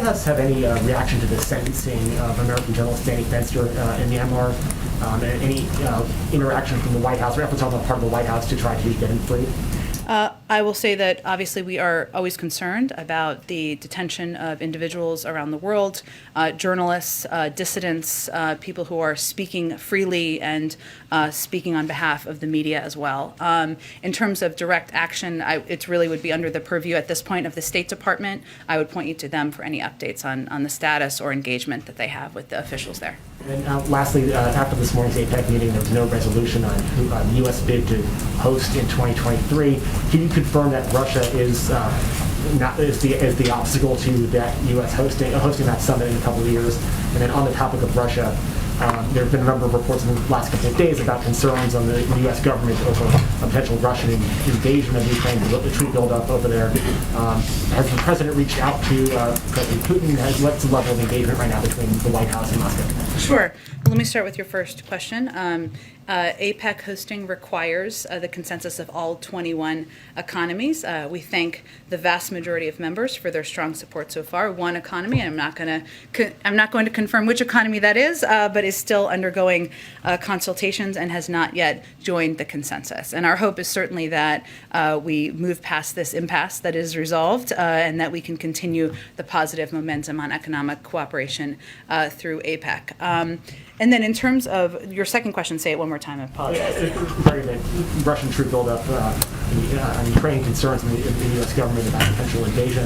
House have any reaction to the sentencing of American journalist Danny Fenster in Myanmar? And any interaction from the White House or efforts on the part of the White House to try to get him free? I will say that obviously we are always concerned about the detention of individuals around the world, journalists, dissidents, people who are speaking freely and speaking on behalf of the media as well. In terms of direct action, it really would be under the purview at this point of the State Department. I would point you to them for any updates on the status or engagement that they have with the officials there. And lastly, after this morning's APEC meeting, there was no resolution on the U.S. bid to host in 2023. Can you confirm that Russia is the obstacle to that U.S. hosting that summit in a couple of years? And then on the topic of Russia, there have been a number of reports in the last couple of days about concerns on the U.S. government over a potential Russian invasion of Ukraine, the troop buildup over there. Has the president reached out to President Putin? What's the level of engagement right now between the White House and Moscow? Sure. Well, let me start with your first question. APEC hosting requires the consensus of all 21 economies. We thank the vast majority of members for their strong support so far. One economy, and I'm not going to confirm which economy that is, but is still undergoing consultations and has not yet joined the consensus. And our hope is certainly that we move past this impasse that is resolved and that we can continue the positive momentum on economic cooperation through APEC. And then in terms of your second question, say it one more time, I apologize. Regarding the Russian troop buildup, Ukrainian concerns in the U.S. government about potential invasion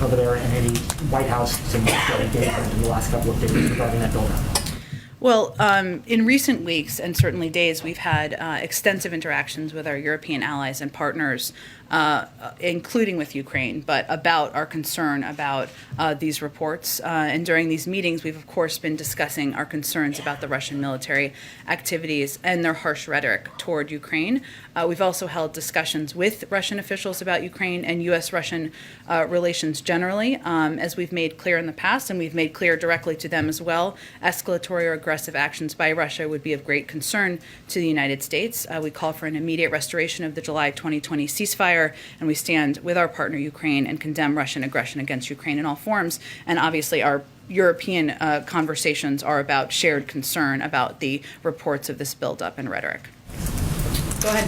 over there, and any White House to Moscow engagement in the last couple of days regarding that buildup. Well, in recent weeks and certainly days, we've had extensive interactions with our European allies and partners, including with Ukraine, but about our concern about these reports. And during these meetings, we've, of course, been discussing our concerns about the Russian military activities and their harsh rhetoric toward Ukraine. We've also held discussions with Russian officials about Ukraine and U.S.-Russian relations generally, as we've made clear in the past, and we've made clear directly to them as well. Escalatory or aggressive actions by Russia would be of great concern to the United States. We call for an immediate restoration of the July 2020 ceasefire, and we stand with our partner Ukraine and condemn Russian aggression against Ukraine in all forms. And obviously our European conversations are about shared concern about the reports of this buildup and rhetoric. Go ahead.